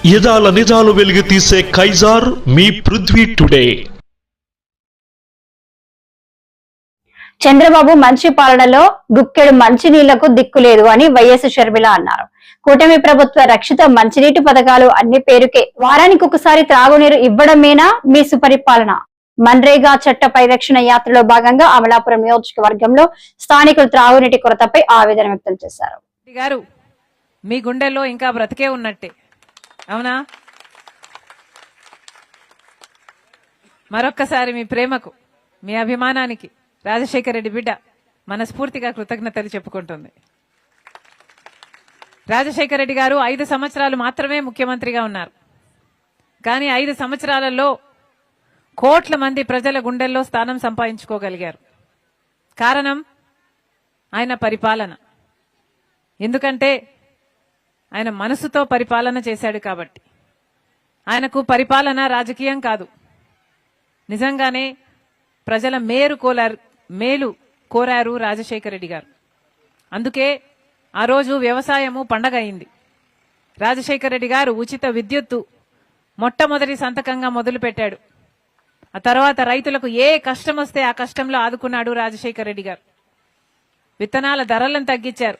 యదాల నిజాలు వెలుగు తీసే కైజార్ మీ పృథ్వీ టుడే. చంద్రబాబు మంచి పాలనలో గుక్కెడు మంచినీళ్లకు దిక్కులేదు అని వైఎస్ షర్మిల అన్నారు. కూటమి ప్రభుత్వ రక్షిత మంచినీటి పథకాలు అన్ని పేరుకే, వారానికి ఒకసారి త్రాగునీరు ఇవ్వడమేనా మీ సుపరిపాలన? మన్రేగా చట్ట పరిరక్షణ యాత్రలో భాగంగా అమలాపురం నియోజకవర్గంలో స్థానికులు త్రాగునీటి కొరతపై ఆవేదన వ్యక్తం చేశారు. గారు మీ గుండెల్లో ఇంకా బ్రతికే ఉన్నట్టే, అవునా? మరొక్కసారి మీ ప్రేమకు, మీ అభిమానానికి రాజశేఖర రెడ్డి బిడ్డ మనస్ఫూర్తిగా కృతజ్ఞతలు చెప్పుకుంటుంది. రాజశేఖర రెడ్డి గారు 5 సంవత్సరాలు మాత్రమే ముఖ్యమంత్రిగా ఉన్నారు. కానీ 5 సంవత్సరాలలో కోట్ల మంది ప్రజల గుండెల్లో స్థానం సంపాదించుకోగలిగారు. కారణం ఆయన పరిపాలన. ఎందుకంటే ఆయన మనసుతో పరిపాలన చేశాడు కాబట్టి. ఆయనకు పరిపాలన రాజకీయం కాదు, నిజంగానే ప్రజల మేలు కోరారు రాజశేఖర రెడ్డి గారు. అందుకే ఆ రోజు వ్యవసాయము పండగ అయింది. రాజశేఖర రెడ్డి గారు ఉచిత విద్యుత్తు మొట్టమొదటి సంతకంగా మొదలు పెట్టాడు. ఆ తర్వాత రైతులకు ఏ కష్టం వస్తే ఆ కష్టంలో ఆదుకున్నాడు రాజశేఖర రెడ్డి గారు. విత్తనాల ధరలను తగ్గించారు,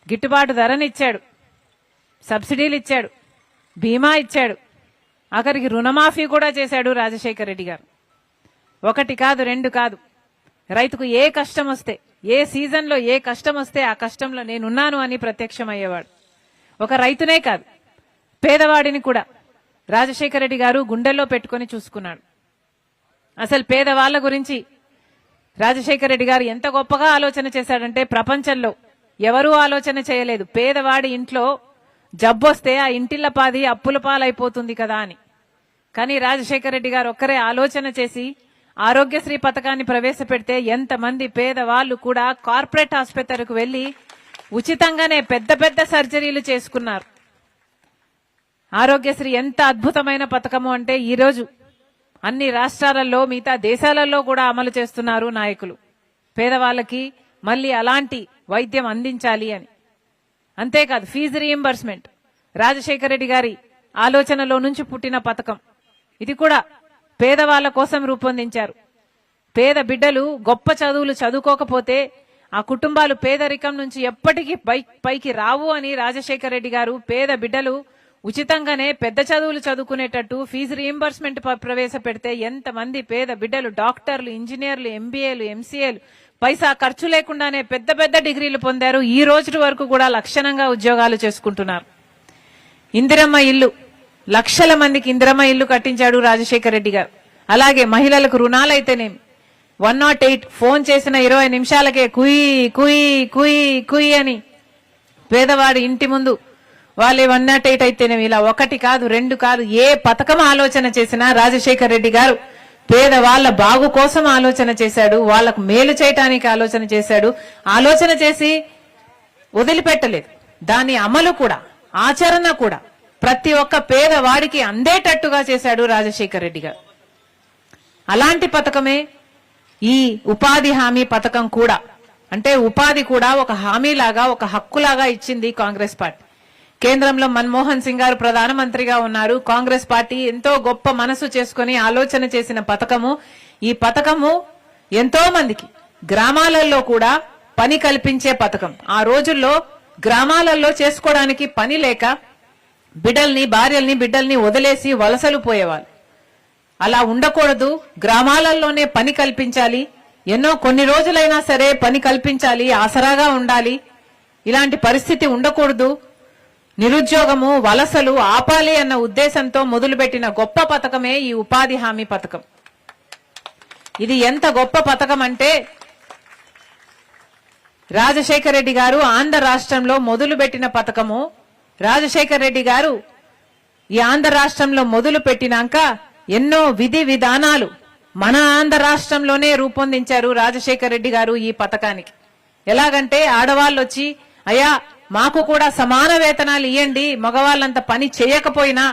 గిట్టుబాటు ధరనిచ్చాడు, సబ్సిడీలు ఇచ్చాడు, బీమా ఇచ్చాడు, ఆఖరికి రుణమాఫీ కూడా చేశాడు రాజశేఖర రెడ్డి గారు. 1 కాదు 2 కాదు, రైతుకు ఏ కష్టం వస్తే, ఏ సీజన్లో ఏ కష్టం వస్తే ఆ కష్టంలో నేనున్నాను అని ప్రత్యక్షమయ్యేవాడు. ఒక రైతునే కాదు, పేదవాడిని కూడా రాజశేఖర రెడ్డి గారు గుండెల్లో పెట్టుకుని చూసుకున్నాడు. అసలు పేదవాళ్ల గురించి రాజశేఖర రెడ్డి గారు ఎంత గొప్పగా ఆలోచన చేశాడంటే ప్రపంచంలో ఎవరూ ఆలోచన చేయలేదు. పేదవాడి ఇంట్లో జబ్బొస్తే ఆ ఇంటిల్ల పాది అప్పుల పాలైపోతుంది కదా అని. కానీ రాజశేఖర రెడ్డి గారు ఒక్కరే ఆలోచన చేసి ఆరోగ్యశ్రీ పథకాన్ని ప్రవేశపెడితే ఎంతమంది పేదవాళ్లు కూడా కార్పొరేట్ ఆసుపత్రికి వెళ్లి ఉచితంగానే పెద్ద పెద్ద సర్జరీలు చేసుకున్నారు. ఆరోగ్యశ్రీ ఎంత అద్భుతమైన పథకము అంటే ఈరోజు అన్ని రాష్ట్రాలలో, మిగతా దేశాలలో కూడా అమలు చేస్తున్నారు నాయకులు. పేదవాళ్ళకి మళ్ళీ అలాంటి వైద్యం అందించాలి అని. అంతేకాదు ఫీజు రీయింబర్స్మెంట్ రాజశేఖర రెడ్డి గారి ఆలోచనలో నుంచి పుట్టిన పథకం. ఇది కూడా పేదవాళ్ల కోసం రూపొందించారు. పేద బిడ్డలు గొప్ప చదువులు చదువుకోకపోతే ఆ కుటుంబాలు పేదరికం నుంచి ఎప్పటికీ పైకి రావు అని రాజశేఖర రెడ్డి గారు పేద బిడ్డలు ఉచితంగానే పెద్ద చదువులు చదువుకునేటట్టు ఫీజు రీయింబర్స్మెంట్ ప్రవేశపెడితే ఎంతమంది పేద బిడ్డలు డాక్టర్లు, ఇంజనీర్లు, ఎంబీఏలు, ఎంసీఏలు పైసా ఖర్చు లేకుండానే పెద్ద పెద్ద డిగ్రీలు పొందారు. ఈ రోజు వరకు కూడా లక్షణంగా ఉద్యోగాలు చేసుకుంటున్నారు. ఇందిరమ్మ ఇల్లు, లక్షల మందికి ఇందిరమ్మ ఇల్లు కట్టించాడు రాజశేఖర రెడ్డి గారు. అలాగే మహిళలకు రుణాలైతేనేమి 108 ఫోన్ చేసిన 20 నిమిషాలకే కుయ్ కుయ్ కుయ్ కుయ్ అని పేదవాడి ఇంటి ముందు వాళ్ళే 108 అయితేనేమి. ఇలా 1 కాదు 2 కాదు, ఏ పథకం ఆలోచన చేసినా రాజశేఖర రెడ్డి గారు పేదవాళ్ల బాగు కోసం ఆలోచన చేశాడు, వాళ్లకు మేలు చేయటానికి ఆలోచన చేశాడు. ఆలోచన చేసి వదిలిపెట్టలేదు, దాని అమలు కూడా, ఆచరణ కూడా ప్రతి ఒక్క పేదవాడికి అందేటట్టుగా చేశాడు రాజశేఖర రెడ్డి గారు. అలాంటి పథకమే ఈ ఉపాధి హామీ పథకం కూడా. అంటే ఉపాధి కూడా ఒక హామీలాగా, ఒక హక్కులాగా ఇచ్చింది కాంగ్రెస్ పార్టీ. కేంద్రంలో మన్మోహన్ సింగ్ గారు ప్రధానమంత్రిగా ఉన్నారు. కాంగ్రెస్ పార్టీ ఎంతో గొప్ప మనసు చేసుకుని ఆలోచన చేసిన పథకము. ఈ పథకము ఎంతో మందికి గ్రామాలలో కూడా పని కల్పించే పథకం. ఆ రోజుల్లో గ్రామాలలో చేసుకోవడానికి పని లేక భార్యల్ని బిడ్డల్ని వదిలేసి వలసలు పోయేవాళ్ళు. అలా ఉండకూడదు, గ్రామాలలోనే పని కల్పించాలి, కొన్ని రోజులైనా సరే పని కల్పించాలి, ఆసరాగా ఉండాలి. ఇలాంటి పరిస్థితి ఉండకూడదు, నిరుద్యోగము, వలసలు ఆపాలి అన్న ఉద్దేశంతో మొదలుపెట్టిన గొప్ప పథకమే ఈ ఉపాధి హామీ పథకం. ఇది ఎంత గొప్ప పథకం అంటే రాజశేఖర రెడ్డి గారు ఆంధ్ర రాష్ట్రంలో మొదలుపెట్టిన పథకము. రాజశేఖర రెడ్డి గారు ఈ ఆంధ్ర రాష్ట్రంలో మొదలు పెట్టినాక ఎన్నో విధి విధానాలు మన ఆంధ్ర రాష్ట్రంలోనే రూపొందించారు రాజశేఖర రెడ్డి గారు ఈ పథకానికి. ఎలాగంటే ఆడవాళ్ళు వచ్చి, అయ్యా మాకు కూడా సమాన వేతనాలు ఇవ్వండి, మగవాళ్ళంత పని చేయకపోయినా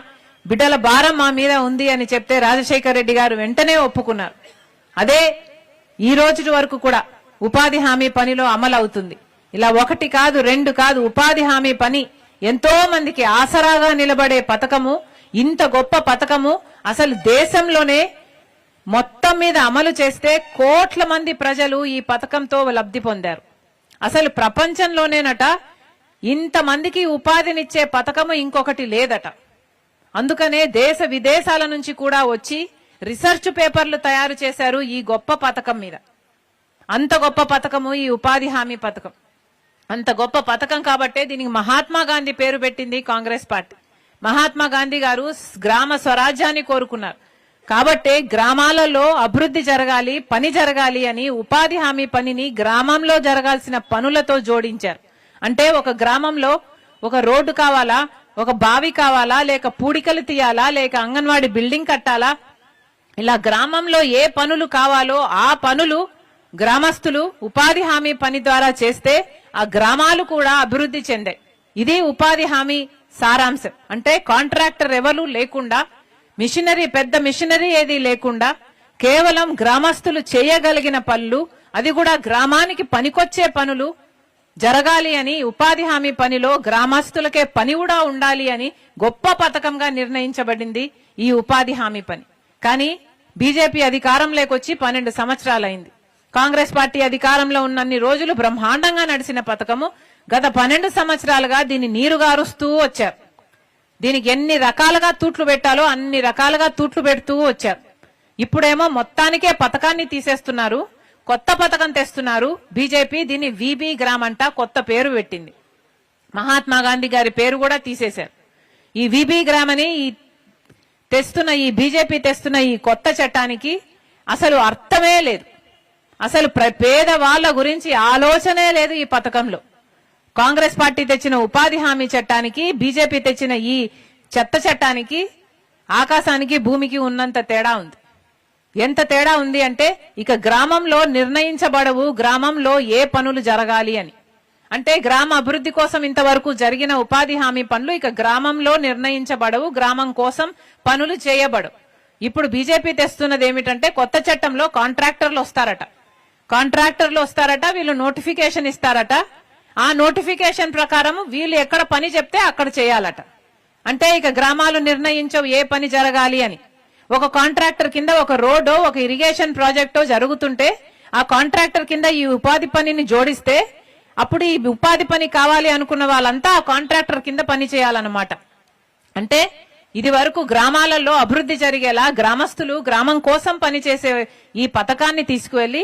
బిడ్డల భారం మా మీద ఉంది అని చెప్తే రాజశేఖర రెడ్డి గారు వెంటనే ఒప్పుకున్నారు. అదే ఈ రోజు వరకు కూడా ఉపాధి హామీ పనిలో అమలు అవుతుంది. ఇలా 1 కాదు 2 కాదు, ఉపాధి హామీ పని ఎంతో మందికి ఆసరాగా నిలబడే పథకము, ఇంత గొప్ప పథకము అసలు దేశంలోనే మొత్తం మీద అమలు చేస్తే కోట్ల మంది ప్రజలు ఈ పథకంతో లబ్ధి పొందారు. అసలు ప్రపంచంలోనేనట ఇంతమందికి ఉపాధినిచ్చే పథకము ఇంకొకటి లేదట. అందుకనే దేశ విదేశాల నుంచి కూడా వచ్చి రీసెర్చ్ పేపర్లు తయారు చేశారు ఈ గొప్ప పథకం మీద. అంత గొప్ప పథకము ఈ ఉపాధి హామీ పథకం. అంత గొప్ప పథకం కాబట్టే దీనికి మహాత్మా గాంధీ పేరు పెట్టింది కాంగ్రెస్ పార్టీ. మహాత్మా గాంధీ గారు గ్రామ స్వరాజ్యాన్ని కోరుకున్నారు కాబట్టే గ్రామాలలో అభివృద్ధి జరగాలి, పని జరగాలి అని ఉపాధి హామీ పనిని గ్రామంలో జరగాల్సిన పనులతో జోడించారు. అంటే ఒక గ్రామంలో ఒక రోడ్డు కావాలా, ఒక బావి కావాలా, లేక పూడికలు తీయాలా, లేక అంగన్వాడీ బిల్డింగ్ కట్టాలా, ఇలా గ్రామంలో ఏ పనులు కావాలో ఆ పనులు గ్రామస్తులు ఉపాధి హామీ పని ద్వారా చేస్తే ఆ గ్రామాలు కూడా అభివృద్ధి చెందాయి. ఇది ఉపాధి హామీ సారాంశం. అంటే కాంట్రాక్టర్ ఎవరు లేకుండా, మిషనరీ పెద్ద మిషనరీ ఏది లేకుండా కేవలం గ్రామస్తులు చేయగలిగిన పనులు, అది కూడా గ్రామానికి పనికొచ్చే పనులు జరగాలి అని ఉపాధి హామీ పనిలో గ్రామస్తులకే పని కూడా ఉండాలి అని గొప్ప పథకంగా నిర్ణయించబడింది ఈ ఉపాధి హామీ పని. కానీ బీజేపీ అధికారంలోకి వచ్చి 12 సంవత్సరాలైంది. కాంగ్రెస్ పార్టీ అధికారంలో ఉన్నన్ని రోజులు బ్రహ్మాండంగా నడిచిన పథకము గత 12 సంవత్సరాలుగా దీన్ని నీరుగారుస్తూ వచ్చారు. దీనికి ఎన్ని రకాలుగా తూట్లు పెట్టాలో అన్ని రకాలుగా తూట్లు పెడుతూ వచ్చారు. ఇప్పుడేమో మొత్తానికే పథకాన్ని తీసేస్తున్నారు, కొత్త పథకం తెస్తున్నారు. బీజేపీ దీన్ని వీబీ గ్రామ్ అంట కొత్త పేరు పెట్టింది. మహాత్మా గాంధీ గారి పేరు కూడా తీసేశారు. ఈ వీబీ గ్రామ్ అని ఈ బీజేపీ తెస్తున్న ఈ కొత్త చట్టానికి అసలు అర్థమే లేదు. అసలు పేదవాళ్ల గురించి ఆలోచనే లేదు ఈ పథకంలో. కాంగ్రెస్ పార్టీ తెచ్చిన ఉపాధి హామీ చట్టానికి, బీజేపీ తెచ్చిన ఈ చెత్త చట్టానికి ఆకాశానికి భూమికి ఉన్నంత తేడా ఉంది. ఎంత తేడా ఉంది అంటే ఇక గ్రామంలో నిర్ణయించబడవు గ్రామంలో ఏ పనులు జరగాలి అని. అంటే గ్రామ అభివృద్ధి కోసం ఇంతవరకు జరిగిన ఉపాధి హామీ పనులు ఇక గ్రామంలో నిర్ణయించబడవు, గ్రామం కోసం పనులు చేయబడవు. ఇప్పుడు బీజేపీ తెస్తున్నది ఏమిటంటే కొత్త చట్టంలో కాంట్రాక్టర్లు వస్తారట, వీళ్ళు నోటిఫికేషన్ ఇస్తారట. ఆ నోటిఫికేషన్ ప్రకారం వీళ్ళు ఎక్కడ పని చెప్తే అక్కడ చేయాలట. అంటే ఇక గ్రామాలు నిర్ణయించవు ఏ పని జరగాలి అని. ఒక కాంట్రాక్టర్ కింద ఒక రోడ్డో ఒక ఇరిగేషన్ ప్రాజెక్టో జరుగుతుంటే ఆ కాంట్రాక్టర్ కింద ఈ ఉపాధి పనిని జోడిస్తే అప్పుడు ఈ ఉపాధి పని కావాలి అనుకున్న వాళ్ళంతా ఆ కాంట్రాక్టర్ కింద పని చేయాలన్నమాట. అంటే ఇది వరకు గ్రామాలలో అభివృద్ధి జరిగేలా గ్రామస్తులు గ్రామం కోసం పనిచేసే ఈ పథకాన్ని తీసుకువెళ్లి